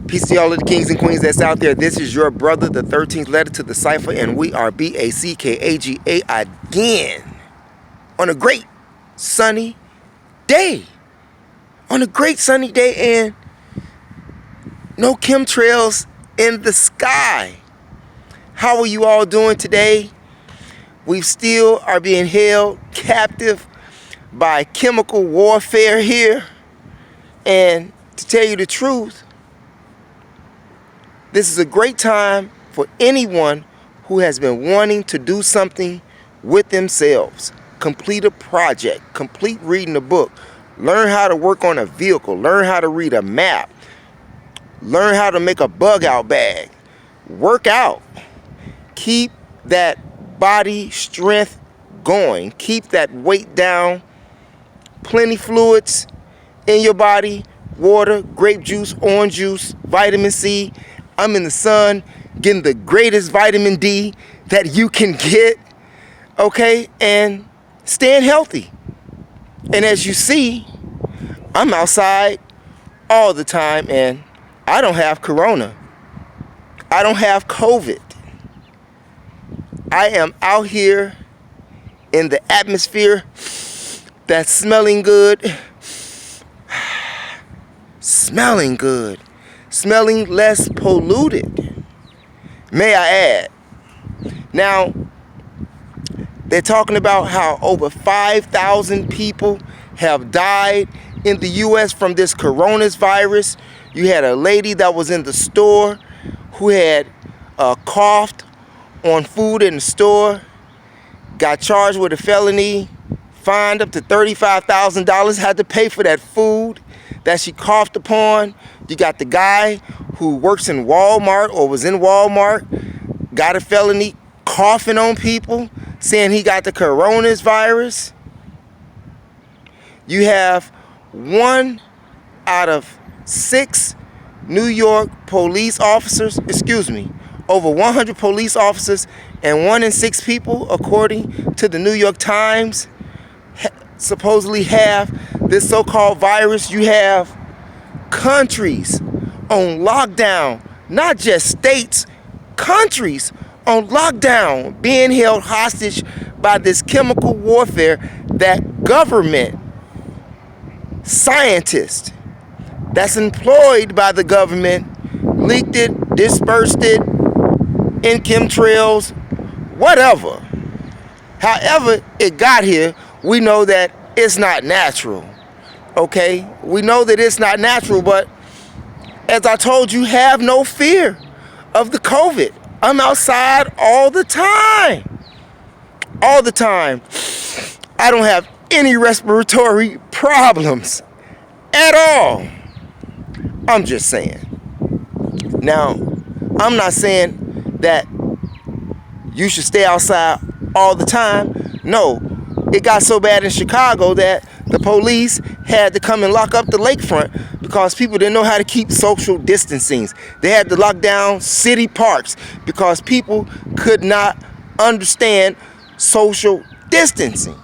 Peace to all of the kings and queens that's out there. This is your brother, the 13th letter to the cipher, and we are BACKAGA again on a great sunny day. On a great sunny day, and no chemtrails in the sky. How are you all doing today? We still are being held captive by chemical warfare here. And to tell you the truth, this is a great time for anyone who has been wanting to do something with themselves. Complete a project, complete reading a book, learn how to work on a vehicle, learn how to read a map, learn how to make a bug out bag, work out, keep that body strength going, keep that weight down, plenty fluids in your body, water, grape juice, orange juice, vitamin C. I'm in the sun getting the greatest vitamin D that you can get, okay, and staying healthy. And as you see, I'm outside all the time, and I don't have corona. I don't have COVID. I am out here in the atmosphere that's smelling good, smelling less polluted, may I add. Now, they're talking about how over 5,000 people have died in the U.S. from this coronavirus. You had a lady that was in the store who had coughed on food in the store, got charged with a felony, fined up to $35,000, had to pay for that food that she coughed upon. You got the guy who works in Walmart or was in Walmart, got a felony, coughing on people, saying he got the coronavirus. You have 1 out of 6 New York police officers, over 100 police officers, and 1 in 6 people, according to the New York Times, supposedly have this so-called virus. You have countries on lockdown, not just states, countries on lockdown, being held hostage by this chemical warfare that government scientists that's employed by the government leaked it, dispersed it in chemtrails, whatever. However it got here, we know that it's not natural, okay? We know that it's not natural, but as I told you, have no fear of the COVID. I'm outside all the time. All the time. I don't have any respiratory problems at all. I'm just saying. Now, I'm not saying that you should stay outside all the time. No, it got so bad in Chicago that the police had to come and lock up the lakefront because people didn't know how to keep social distancing. They had to lock down city parks because people could not understand social distancing.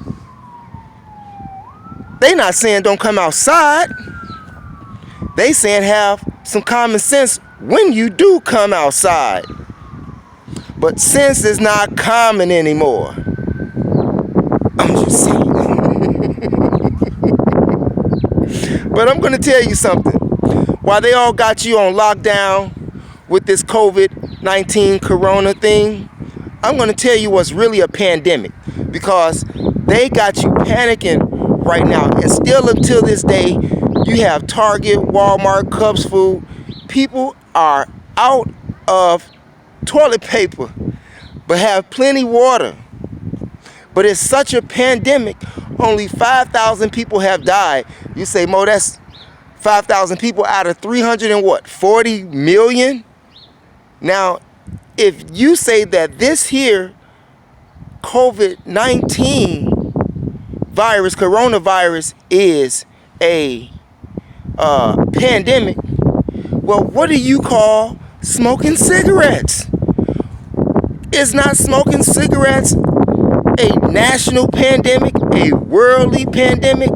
They not saying don't come outside. They saying have some common sense when you do come outside. But sense is not common anymore. I'm just saying. But I'm going to tell you something. While they all got you on lockdown with this COVID-19 corona thing, I'm going to tell you what's really a pandemic, because they got you panicking right now. And still until this day, you have Target, Walmart, Cubs Food. People are out of toilet paper, but have plenty water. But it's such a pandemic, only 5,000 people have died. You say, Mo, that's 5,000 people out of 40 million? Now, if you say that this here COVID-19 virus, coronavirus, is a pandemic, well, what do you call smoking cigarettes? Is not smoking cigarettes a national pandemic, a worldly pandemic?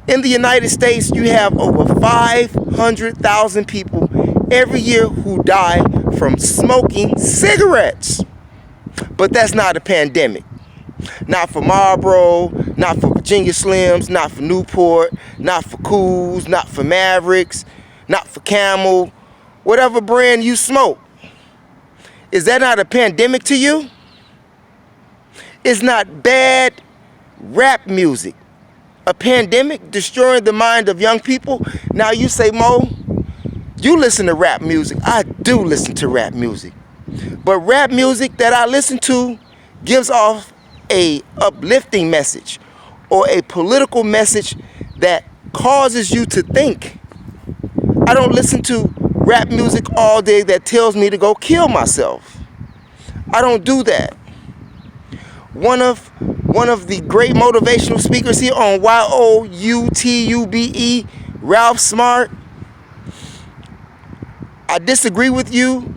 In the United States, you have over 500,000 people every year who die from smoking cigarettes. But that's not a pandemic. Not for Marlboro, not for Virginia Slims, not for Newport, not for Cools, not for Mavericks, not for Camel, whatever brand you smoke. Is that not a pandemic to you? It's not bad rap music a pandemic destroying the mind of young people? Now you say, Mo, you listen to rap music. I do listen to rap music. But rap music that I listen to gives off a uplifting message or a political message that causes you to think. I don't listen to rap music all day that tells me to go kill myself. I don't do that. One of the great motivational speakers here on YOUTUBE, Ralph Smart, I disagree with you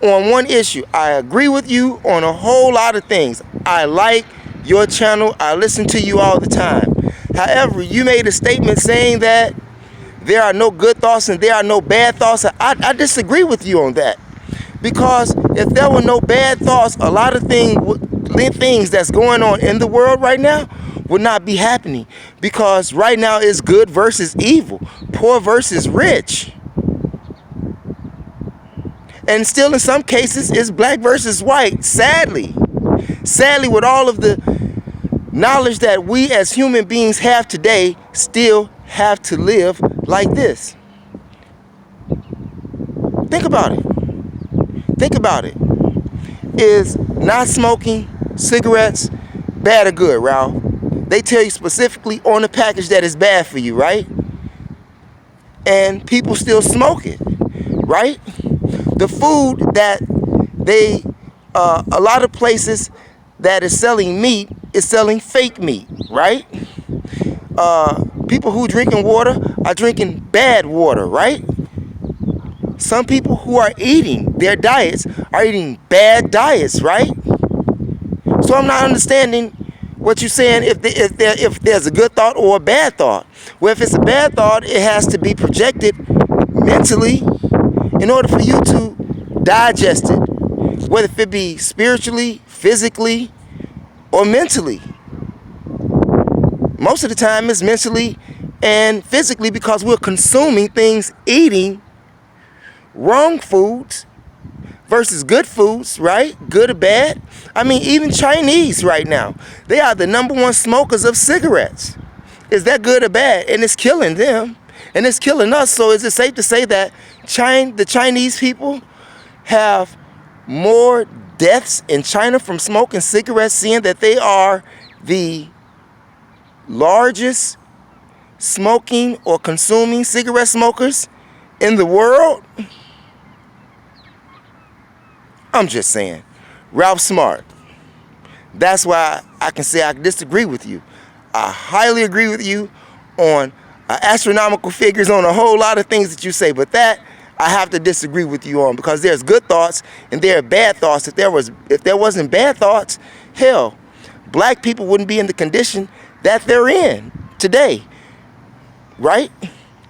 on one issue. I agree with you on a whole lot of things. I like your channel. I listen to you all the time. However, you made a statement saying that there are no good thoughts and there are no bad thoughts. I disagree with you on that. Because if there were no bad thoughts, a lot of things that's going on in the world right now would not be happening. Because right now it's good versus evil, poor versus rich. And still in some cases it's black versus white, sadly. Sadly, with all of the knowledge that we as human beings have today, still have to live like this. Think about it. Think about it. Is not smoking cigarettes bad or good, Ralph? They tell you specifically on the package that it's bad for you, right? And people still smoke it, right? The food that they, a lot of places that is selling meat is selling fake meat, right? People who drinking water are drinking bad water, right? Some people who are eating their diets are eating bad diets, right? So I'm not understanding what you're saying if there's a good thought or a bad thought. Well, if it's a bad thought, it has to be projected mentally in order for you to digest it, whether it be spiritually, physically, or mentally. Most of the time it's mentally and physically because we're consuming things, eating wrong foods versus good foods, right? Good or bad. I mean, even Chinese right now, they are the #1 smokers of cigarettes. Is that good or bad? And it's killing them and it's killing us. So is it safe to say that the Chinese people have more deaths in China from smoking cigarettes, seeing that they are the largest smoking or consuming cigarette smokers in the world? I'm just saying. Ralph Smart. That's why I can say I disagree with you. I highly agree with you on astronomical figures on a whole lot of things that you say, but that I have to disagree with you on because there's good thoughts and there are bad thoughts. If there wasn't bad thoughts, hell, black people wouldn't be in the condition that they're in today, right?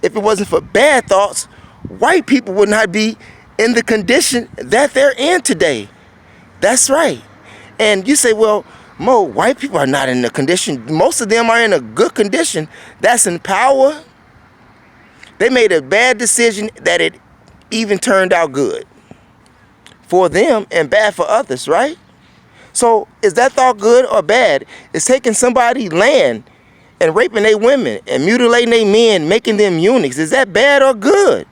If it wasn't for bad thoughts, white people would not be in the condition that they're in today. That's right. And you say, well, Mo, white people are not in the condition. Most of them are in a good condition. That's in power. They made a bad decision that it even turned out good for them and bad for others, right? So is that thought good or bad? Is taking somebody's land and raping their women and mutilating their men, making them eunuchs, is that bad or good?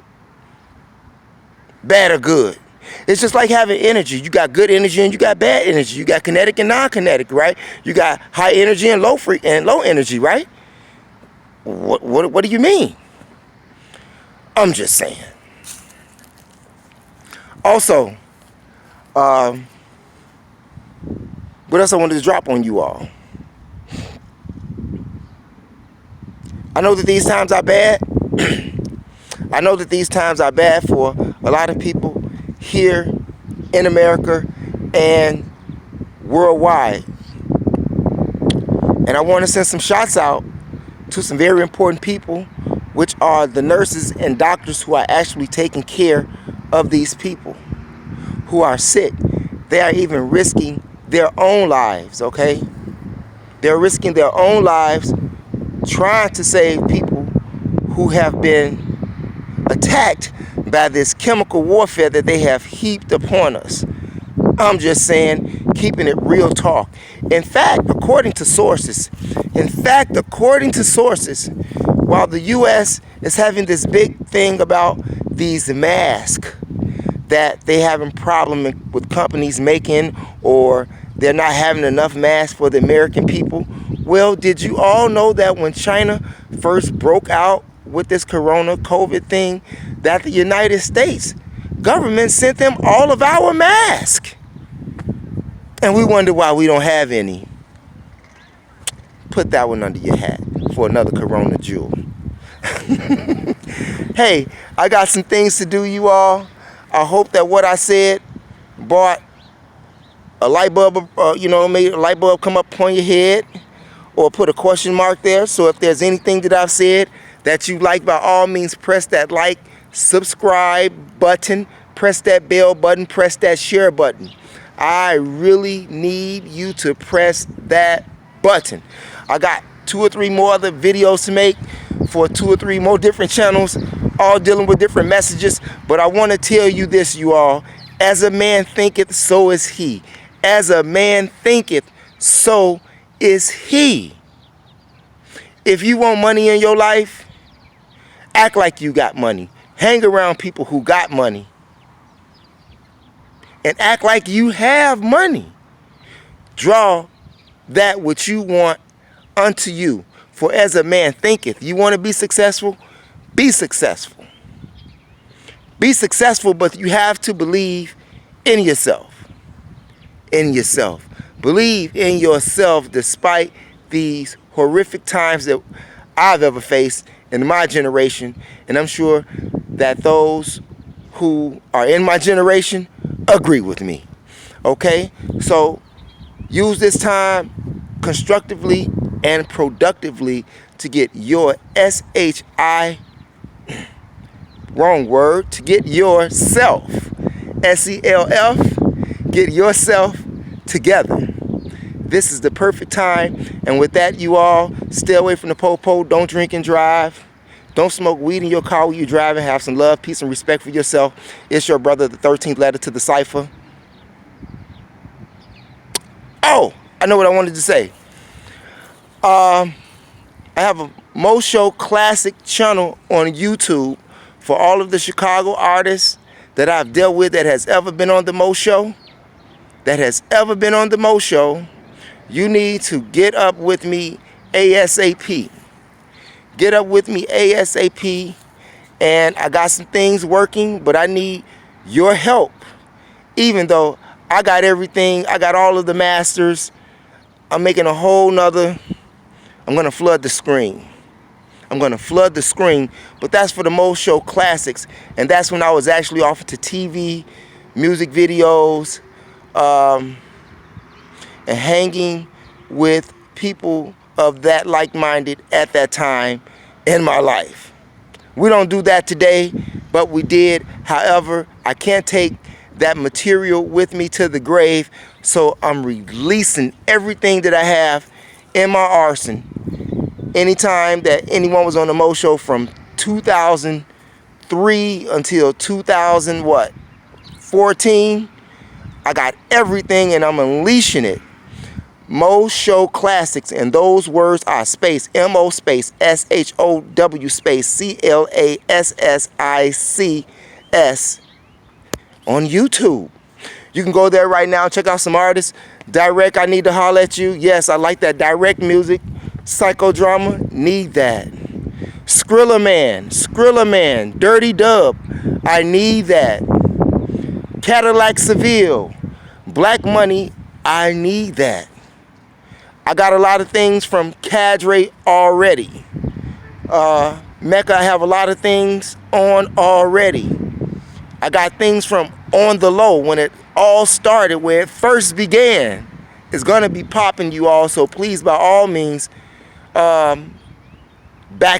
Bad or good? It's just like having energy. You got good energy and you got bad energy. You got kinetic and non-kinetic, right? You got high energy and low energy, right? What do you mean? I'm just saying. Also, what else I wanted to drop on you all? I know that these times are bad. I know that these times are bad for a lot of people here in America and worldwide. And I want to send some shots out to some very important people, which are the nurses and doctors who are actually taking care of these people who are sick. They are even risking their own lives, okay? They're risking their own lives trying to save people who have been attacked by this chemical warfare that they have heaped upon us. I'm just saying, keeping it real talk. In fact, according to sources, while the U.S. is having this big thing about these masks that they having problem with companies making, or they're not having enough masks for the American people. Well, did you all know that when China first broke out with this corona COVID thing, that the United States government sent them all of our masks? And we wonder why we don't have any. Put that one under your hat for another corona jewel. Hey, I got some things to do, you all. I hope that what I said brought a light bulb, made a light bulb come up on your head, or put a question mark there. So if there's anything that I've said that you like, by all means, press that like, subscribe button, press that bell button, press that share button. I really need you to press that button. I got 2 or 3 more other videos to make for 2 or 3 more different channels, all dealing with different messages. But I want to tell you this, you all. As a man thinketh, so is he. As a man thinketh, so is he. If you want money in your life, act like you got money. Hang around people who got money. And act like you have money. Draw that which you want unto you. For as a man thinketh, you want to be successful? Be successful. Be successful, but you have to believe in yourself. In yourself. Believe in yourself despite these horrific times that I've ever faced in my generation. And I'm sure that those who are in my generation agree with me. Okay? So use this time constructively and productively to get your to get yourself, SELF, get yourself together. This is the perfect time. And with that, you all, stay away from the po-po. Don't drink and drive. Don't smoke weed in your car while you're driving. Have some love, peace, and respect for yourself. It's your brother, the 13th letter to the cipher. Oh, I know what I wanted to say. I have a Mo Show Classic channel on YouTube for all of the Chicago artists that I've dealt with that has ever been on the Mo Show. You need to get up with me ASAP. Get up with me ASAP. And I got some things working, but I need your help. Even though I got everything, I got all of the masters, I'm making a whole nother, I'm going to flood the screen. But that's for the Mo Show Classics. And that's when I was actually offered to TV, music videos, and hanging with people of that like-minded at that time in my life. We don't do that today, but we did. However, I can't take that material with me to the grave, so I'm releasing everything that I have in my arsenal. Anytime that anyone was on the Mo Show from 2003 until 2014, I got everything and I'm unleashing it. Mo Show Classics, and those words are space, M-O space, S-H-O-W space, C-L-A-S-S-I-C-S on YouTube. You can go there right now, check out some artists. Direct, I need to holler at you. Yes, I like that direct music. Psychodrama, need that. Skrilla Man, Dirty Dub, I need that. Cadillac Seville, Black Money, I need that. I got a lot of things from Cadre already. Mecca, I have a lot of things on already. I got things from On the Low when it all started, where it first began. It's going to be popping, you all, so please, by all means, back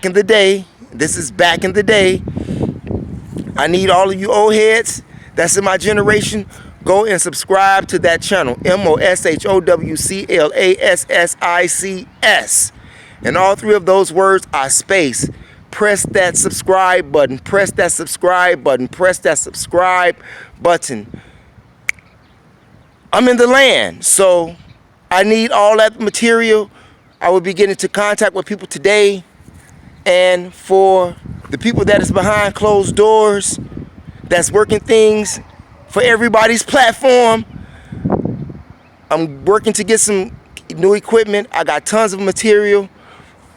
in the day, this is back in the day, I need all of you old heads that's in my generation. Go and subscribe to that channel, MOSHOWCLASSICS. And all three of those words are space. Press that subscribe button. Press that subscribe button. Press that subscribe button. I'm in the land, so I need all that material. I will be getting into contact with people today. And for the people that is behind closed doors, that's working things for everybody's platform, I'm working to get some new equipment. I got tons of material.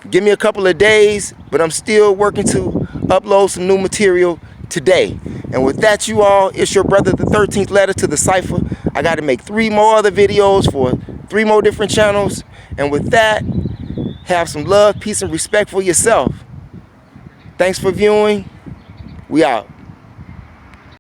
Give me a couple of days, but I'm still working to upload some new material today. And with that, you all, it's your brother, the 13th letter to the cipher. I got to make 3 more other videos for 3 more different channels. And with that, have some love, peace, and respect for yourself. Thanks for viewing. We out.